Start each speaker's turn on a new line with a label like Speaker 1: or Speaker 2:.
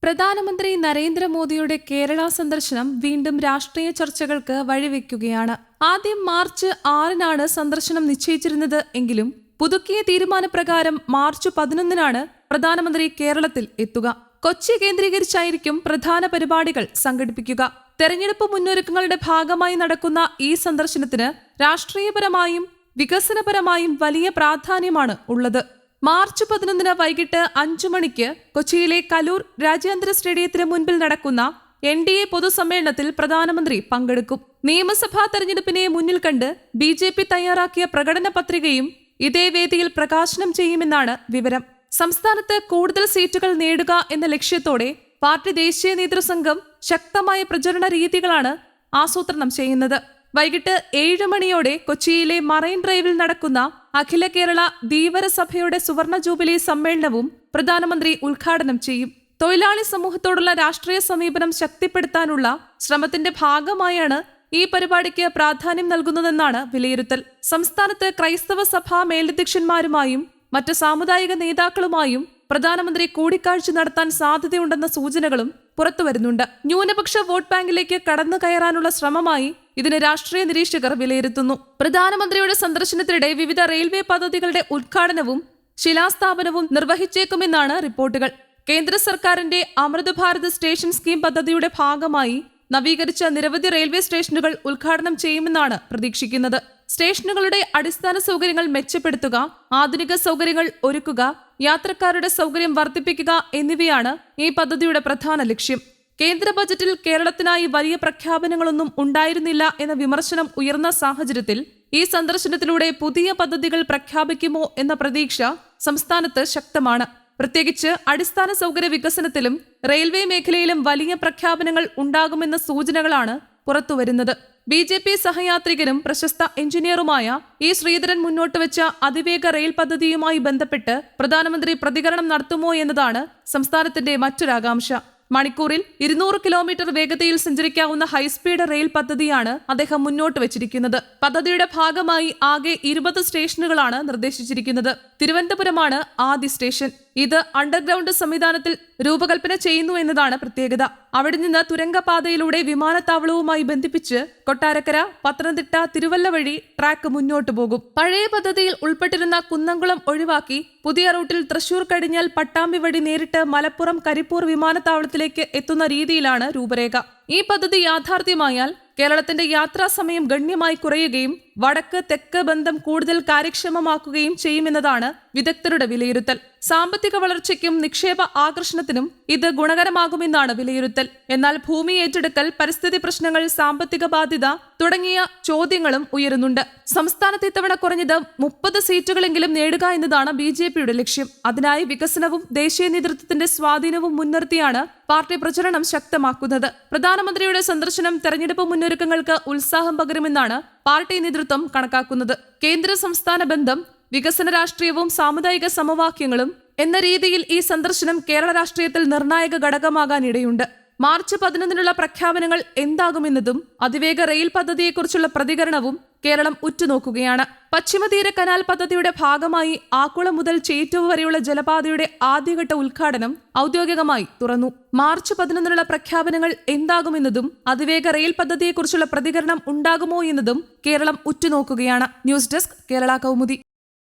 Speaker 1: പ്രധാനമന്ത്രി നരേന്ദ്രമോദിയുടെ കേരള സന്ദർശനം വീണ്ടും രാഷ്ട്രീയ ചർച്ചകൾക്ക് വഴിവെക്കുകയാണ്. ആദ്യം മാർച്ച് 6-നാണ് സന്ദർശനം നിശ്ചയിച്ചിരുന്നത് എങ്കിലും പുതുക്കിയ തീരുമാനപ്രകാരം മാർച്ച് 11-നാണ് പ്രധാനമന്ത്രി കേരളത്തിൽ എത്തുക. കൊച്ചി കേന്ദ്രീകരിച്ചായിരിക്കും പ്രധാന പരിപാടികൾ സംഘടിപ്പിക്കുക. തെരഞ്ഞെടുപ്പ് മുന്നൊരുക്കങ്ങളുടെ ഭാഗമായി നടക്കുന്ന ഈ സന്ദർശനത്തിന് രാഷ്ട്രീയപരമായും വികസനപരമായും വലിയ പ്രാധാന്യമാണ് ഉള്ളത്. മാർച്ച് 11 വൈകിട്ട് 5 മണിക്ക് കൊച്ചിയിലെ കലൂർ രാജ്യാന്തര സ്റ്റേഡിയത്തിന് മുൻപിൽ നടക്കുന്ന NDA പൊതുസമ്മേളനത്തിൽ പ്രധാനമന്ത്രി പങ്കെടുക്കും. നിയമസഭാ തെരഞ്ഞെടുപ്പിനെ മുന്നിൽ കണ്ട് BJP തയ്യാറാക്കിയ പ്രകടന പത്രികയും ഇതേ വേദിയിൽ പ്രകാശനം ചെയ്യുമെന്നാണ് വിവരം. സംസ്ഥാനത്ത് കൂടുതൽ സീറ്റുകൾ നേടുക എന്ന ലക്ഷ്യത്തോടെ പാർട്ടി ദേശീയ നേതൃസംഘം ശക്തമായ പ്രചരണ രീതികളാണ് ആസൂത്രണം ചെയ്യുന്നത്. വൈകിട്ട് 7 മണിയോടെ കൊച്ചിയിലെ മറൈൻ ഡ്രൈവിൽ നടക്കുന്ന അഖില കേരള ധീവര സഭയുടെ സുവർണ ജൂബിലി സമ്മേളനവും പ്രധാനമന്ത്രി ഉദ്ഘാടനം ചെയ്യും. തൊഴിലാളി സമൂഹത്തോടുള്ള രാഷ്ട്രീയ സമീപനം ശക്തിപ്പെടുത്താനുള്ള ശ്രമത്തിന്റെ ഭാഗമായാണ് ഈ പരിപാടിക്ക് പ്രാധാന്യം നൽകുന്നതെന്നാണ് വിലയിരുത്തൽ. സംസ്ഥാനത്ത് ക്രൈസ്തവ സഭാ മേലധ്യക്ഷന്മാരുമായും മറ്റ് സാമുദായിക നേതാക്കളുമായും പ്രധാനമന്ത്രി കൂടിക്കാഴ്ച നടത്താൻ സാധ്യതയുണ്ടെന്ന സൂചനകളും പുറത്തുവരുന്നുണ്ട്. ന്യൂനപക്ഷ വോട്ട് ബാങ്കിലേക്ക് കടന്നു കയറാനുള്ള ശ്രമമായി ഇതിന് രാഷ്ട്രീയ നിരീക്ഷകർ വിലയിരുത്തുന്നു. പ്രധാനമന്ത്രിയുടെ സന്ദർശനത്തിനിടെ വിവിധ റെയിൽവേ പദ്ധതികളുടെ ഉദ്ഘാടനവും ശിലാസ്ഥാപനവും നിർവഹിച്ചേക്കുമെന്നാണ് റിപ്പോർട്ടുകൾ. കേന്ദ്ര സർക്കാരിന്റെ അമൃത് ഭാരത് സ്റ്റേഷൻ സ്കീം പദ്ധതിയുടെ ഭാഗമായി നവീകരിച്ച നിരവധി റെയിൽവേ സ്റ്റേഷനുകൾ ഉദ്ഘാടനം ചെയ്യുമെന്നാണ് പ്രതീക്ഷിക്കുന്നത്. സ്റ്റേഷനുകളുടെ അടിസ്ഥാന സൗകര്യങ്ങൾ മെച്ചപ്പെടുത്തുക, ആധുനിക സൗകര്യങ്ങൾ ഒരുക്കുക, യാത്രക്കാരുടെ സൗകര്യം വർദ്ധിപ്പിക്കുക എന്നിവയാണ് ഈ പദ്ധതിയുടെ പ്രധാന ലക്ഷ്യം. കേന്ദ്ര ബജറ്റിൽ കേരളത്തിനായി വലിയ പ്രഖ്യാപനങ്ങളൊന്നും ഉണ്ടായിരുന്നില്ല എന്ന വിമർശനം ഉയർന്ന സാഹചര്യത്തിൽ ഈ സന്ദർശനത്തിലൂടെ പുതിയ പദ്ധതികൾ പ്രഖ്യാപിക്കുമോ എന്ന പ്രതീക്ഷ സംസ്ഥാനത്ത് ശക്തമാണ്. പ്രത്യേകിച്ച് അടിസ്ഥാന സൗകര്യ വികസനത്തിലും റെയിൽവേ മേഖലയിലും വലിയ പ്രഖ്യാപനങ്ങൾ ഉണ്ടാകുമെന്ന സൂചനകളാണ് പുറത്തുവരുന്നത്. BJP സഹയാത്രികനും പ്രശസ്ത എഞ്ചിനീയറുമായ E. ശ്രീധരൻ മുന്നോട്ട് വെച്ച അതിവേഗ റെയിൽ പദ്ധതിയുമായി ബന്ധപ്പെട്ട് പ്രധാനമന്ത്രി പ്രതികരണം നടത്തുമോ എന്നതാണ് സംസ്ഥാനത്തിന്റെ മറ്റൊരാകാംക്ഷ. മണിക്കൂറിൽ 200 കിലോമീറ്റർ വേഗതയിൽ സഞ്ചരിക്കാവുന്ന ഹൈസ്പീഡ് റെയിൽ പദ്ധതിയാണ് അദ്ദേഹം മുന്നോട്ട് വെച്ചിരിക്കുന്നത്. പദ്ധതിയുടെ ഭാഗമായി ആകെ 20 സ്റ്റേഷനുകളാണ് നിർദ്ദേശിച്ചിരിക്കുന്നത്. തിരുവനന്തപുരമാണ് ആദ്യ സ്റ്റേഷൻ. ഇത് അണ്ടർഗ്രൗണ്ട് സംവിധാനത്തിൽ രൂപകൽപ്പന ചെയ്യുന്നു എന്നതാണ് പ്രത്യേകത. അവിടെ നിന്ന് തുരങ്കപാതയിലൂടെ വിമാനത്താവളവുമായി ബന്ധിപ്പിച്ച് കൊട്ടാരക്കര, പത്തനംതിട്ട, തിരുവല്ല വഴി ട്രാക്ക് മുന്നോട്ടു പോകും. പഴയ പദ്ധതിയിൽ ഉൾപ്പെട്ടിരുന്ന കുന്നംകുളം ഒഴിവാക്കി പുതിയ റൂട്ടിൽ തൃശൂർ കഴിഞ്ഞാൽ പട്ടാമ്പി വഴി നേരിട്ട് മലപ്പുറം കരിപ്പൂർ വിമാനത്താവളത്തിലേക്ക് എത്തുന്ന രീതിയിലാണ് രൂപരേഖ. ഈ പദ്ധതി യാഥാർത്ഥ്യമായാൽ കേരളത്തിന്റെ യാത്രാ സമയം ഗണ്യമായി കുറയുകയും വടക്ക് തെക്ക് ബന്ധം കൂടുതൽ കാര്യക്ഷമമാക്കുകയും ചെയ്യുമെന്നതാണ് വിദഗ്ധരുടെ വിലയിരുത്തൽ. സാമ്പത്തിക വളർച്ചയ്ക്കും നിക്ഷേപ ആകർഷണത്തിനും ഇത് ഗുണകരമാകുമെന്നാണ് വിലയിരുത്തൽ. എന്നാൽ ഭൂമി ഏറ്റെടുക്കൽ, പരിസ്ഥിതി പ്രശ്നങ്ങൾ, സാമ്പത്തിക ബാധ്യത തുടങ്ങിയ ചോദ്യങ്ങളും ഉയരുന്നുണ്ട്. സംസ്ഥാനത്ത് ഇത്തവണ കുറഞ്ഞത് 30 സീറ്റുകളെങ്കിലും നേടുക എന്നതാണ് BJPയുടെ ലക്ഷ്യം. അതിനായി വികസനവും ദേശീയ നേതൃത്വത്തിന്റെ സ്വാധീനവും മുൻനിർത്തിയാണ് പാർട്ടി പ്രചരണം ശക്തമാക്കുന്നത്. പ്രധാനമന്ത്രിയുടെ സന്ദർശനം തെരഞ്ഞെടുപ്പ് മുന്നൊരുക്കങ്ങൾക്ക് ഉത്സാഹം പകരുമെന്നാണ് പാർട്ടി നേതൃത്വം കണക്കാക്കുന്നത്. കേന്ദ്ര സംസ്ഥാന ബന്ധം, വികസന രാഷ്ട്രീയവും സാമുദായിക സമവാക്യങ്ങളും എന്ന രീതിയിൽ ഈ സന്ദർശനം കേരള രാഷ്ട്രീയത്തിൽ നിർണായക ഘടകമാകാനിടയുണ്ട്. മാർച്ച് 11-നുള്ള പ്രഖ്യാപനങ്ങൾ എന്താകുമെന്നതും അതിവേഗ റെയിൽ പദ്ധതിയെക്കുറിച്ചുള്ള പ്രതികരണവും കേരളം ഉറ്റുനോക്കുകയാണ്. പശ്ചിമതീര കനാൽ പദ്ധതിയുടെ ഭാഗമായി ആക്കുളം മുതൽ ചേറ്റുവ വരെയുള്ള ജലപാതയുടെ ആദ്യഘട്ട ഉദ്ഘാടനം ഔദ്യോഗികമായി തുറന്നു. മാർച്ച് 11-നുള്ള പ്രഖ്യാപനങ്ങൾ എന്താകുമെന്നതും അതിവേഗ റെയിൽ പദ്ധതിയെക്കുറിച്ചുള്ള പ്രതികരണം ഉണ്ടാകുമോ എന്നതും കേരളം ഉറ്റുനോക്കുകയാണ്. News desk, Kerala Kaumudi.